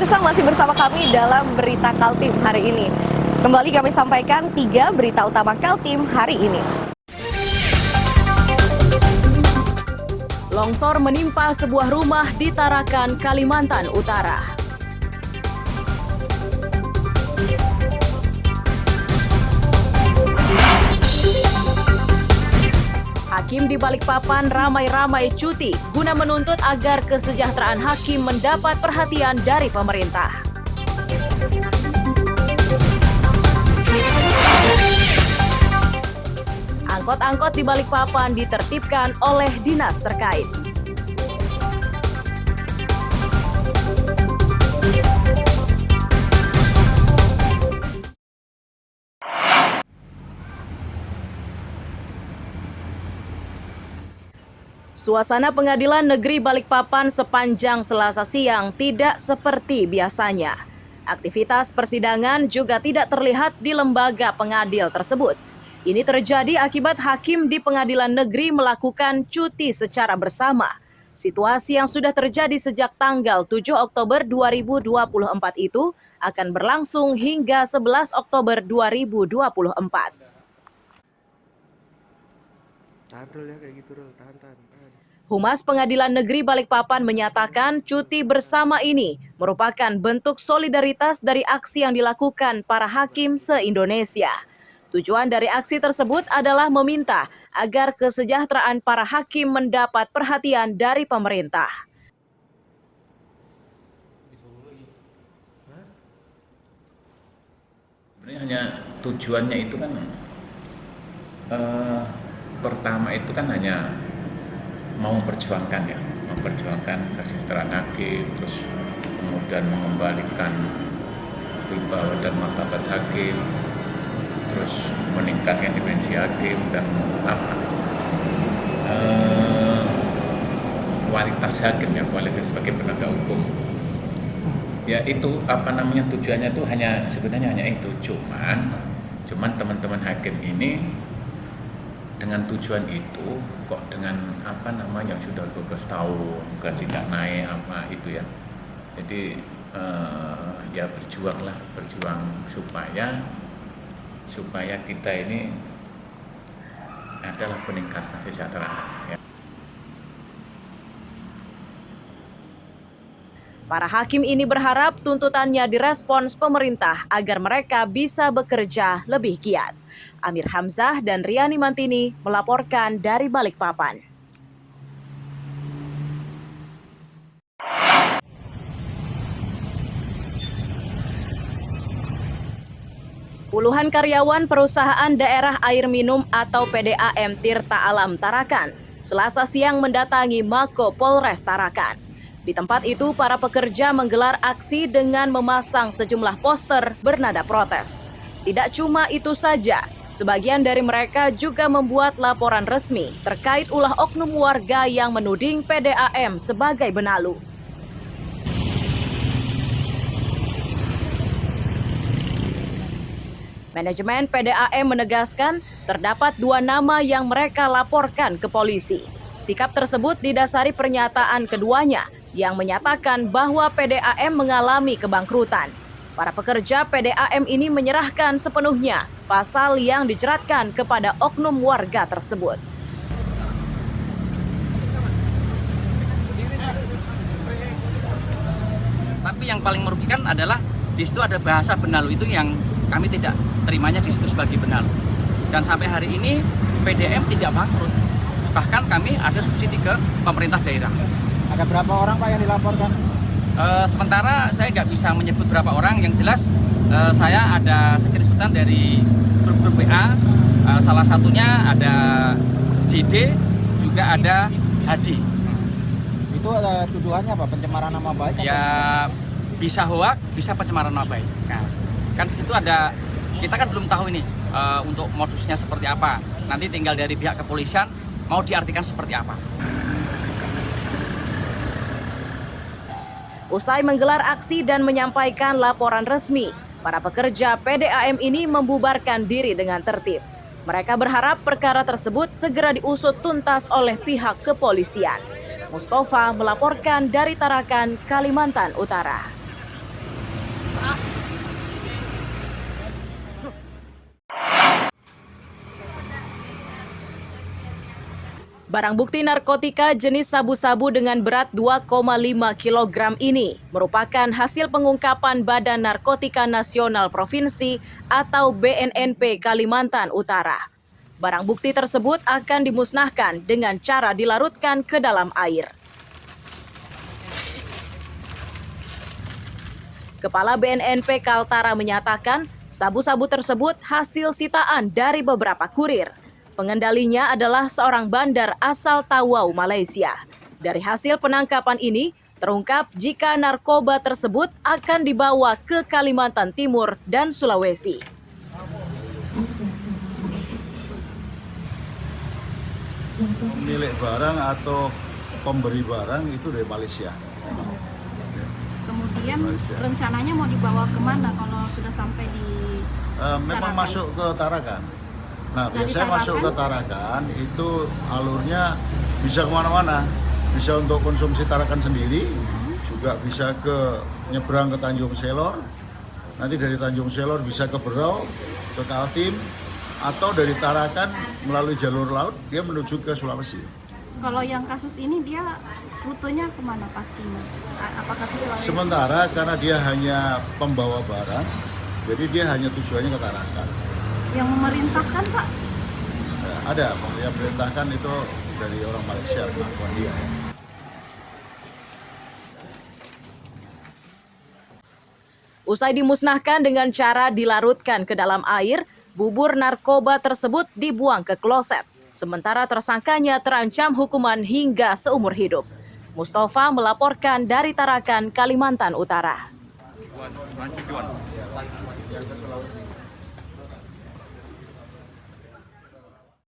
Pemirsa masih bersama kami dalam Berita Kaltim hari ini. Kembali kami sampaikan 3 berita utama Kaltim hari ini. Longsor menimpa sebuah rumah di Tarakan, Kalimantan Utara. Hakim di Balikpapan ramai-ramai cuti guna menuntut agar kesejahteraan hakim mendapat perhatian dari pemerintah. Angkot-angkot di Balikpapan ditertibkan oleh dinas terkait. Suasana Pengadilan Negeri Balikpapan sepanjang Selasa siang tidak seperti biasanya. Aktivitas persidangan juga tidak terlihat di lembaga pengadil tersebut. Ini terjadi akibat hakim di Pengadilan Negeri melakukan cuti secara bersama. Situasi yang sudah terjadi sejak tanggal 7 Oktober 2024 itu akan berlangsung hingga 11 Oktober 2024. Tahan Rul ya, kayak gitu Rul, tahan. Humas Pengadilan Negeri Balikpapan menyatakan cuti bersama ini merupakan bentuk solidaritas dari aksi yang dilakukan para hakim se-Indonesia. Tujuan dari aksi tersebut adalah meminta agar kesejahteraan para hakim mendapat perhatian dari pemerintah. Sebenarnya hanya tujuannya itu kan pertama itu kan hanya mau memperjuangkan kesejahteraan hakim, terus kemudian mengembalikan wibawa dan martabat hakim, terus meningkatkan independensi hakim dan kualitas hakim ya, kualitas sebagai penegak hukum. Ya itu tujuannya itu sebenarnya hanya itu, cuman teman-teman hakim ini dengan tujuan itu kok dengan sudah 12 tahun gaji tidak naik itu ya. Jadi ya berjuang supaya kita ini adalah peningkatan kesejahteraan ya. Para hakim ini berharap tuntutannya direspons pemerintah agar mereka bisa bekerja lebih giat. Amir Hamzah dan Riani Mantini melaporkan dari Balikpapan. Puluhan karyawan perusahaan daerah air minum atau PDAM Tirta Alam Tarakan Selasa siang mendatangi Mako Polres Tarakan. Di tempat itu, para pekerja menggelar aksi dengan memasang sejumlah poster bernada protes. Tidak cuma itu saja, sebagian dari mereka juga membuat laporan resmi terkait ulah oknum warga yang menuding PDAM sebagai benalu. Manajemen PDAM menegaskan terdapat 2 nama yang mereka laporkan ke polisi. Sikap tersebut didasari pernyataan keduanya yang menyatakan bahwa PDAM mengalami kebangkrutan. Para pekerja PDAM ini menyerahkan sepenuhnya pasal yang dijeratkan kepada oknum warga tersebut. Tapi yang paling merugikan adalah di situ ada bahasa benalu itu yang kami tidak terimanya di situ sebagai benalu. Dan sampai hari ini PDAM tidak bangkrut. Bahkan kami ada subsidi ke pemerintah daerah. Ada berapa orang Pak yang dilaporkan? Sementara saya nggak bisa menyebut berapa orang, yang jelas saya ada screenshotan dari grup-grup WA, salah satunya ada JD, juga ada Hadi. Itu tuduhannya apa? Pencemaran nama baik? Ya bisa hoak, bisa pencemaran nama baik. Nah, kan di situ ada, kita kan belum tahu ini untuk modusnya seperti apa. Nanti tinggal dari pihak kepolisian mau diartikan seperti apa. Usai menggelar aksi dan menyampaikan laporan resmi, para pekerja PDAM ini membubarkan diri dengan tertib. Mereka berharap perkara tersebut segera diusut tuntas oleh pihak kepolisian. Mustafa melaporkan dari Tarakan, Kalimantan Utara. Barang bukti narkotika jenis sabu-sabu dengan berat 2,5 kg ini merupakan hasil pengungkapan Badan Narkotika Nasional Provinsi atau BNNP Kalimantan Utara. Barang bukti tersebut akan dimusnahkan dengan cara dilarutkan ke dalam air. Kepala BNNP Kaltara menyatakan, sabu-sabu tersebut hasil sitaan dari beberapa kurir. Pengendalinya adalah seorang bandar asal Tawau, Malaysia. Dari hasil penangkapan ini, terungkap jika narkoba tersebut akan dibawa ke Kalimantan Timur dan Sulawesi. Pemilik barang atau pemberi barang itu dari Malaysia. Kemudian rencananya mau dibawa kemana kalau sudah sampai di Memang Tarakan? masuk ke Tarakan. Nah, Dari biasanya masuk ke Tarakan itu alurnya bisa kemana-mana. Bisa untuk konsumsi Tarakan sendiri, juga bisa ke nyebrang ke Tanjung Selor. Nanti dari Tanjung Selor bisa ke Berau, ke Kaltim, atau dari Tarakan melalui jalur laut dia menuju ke Sulawesi. Kalau yang kasus ini dia rutenya kemana pastinya? Apakah ke Sulawesi? Sementara karena dia hanya pembawa barang, jadi dia hanya tujuannya ke Tarakan. Yang memerintahkan Pak? Ada, yang perintahkan itu dari orang Malaysia, pengakuan dia. Usai dimusnahkan dengan cara dilarutkan ke dalam air, bubur narkoba tersebut dibuang ke kloset. Sementara tersangkanya terancam hukuman hingga seumur hidup. Mustafa melaporkan dari Tarakan, Kalimantan Utara.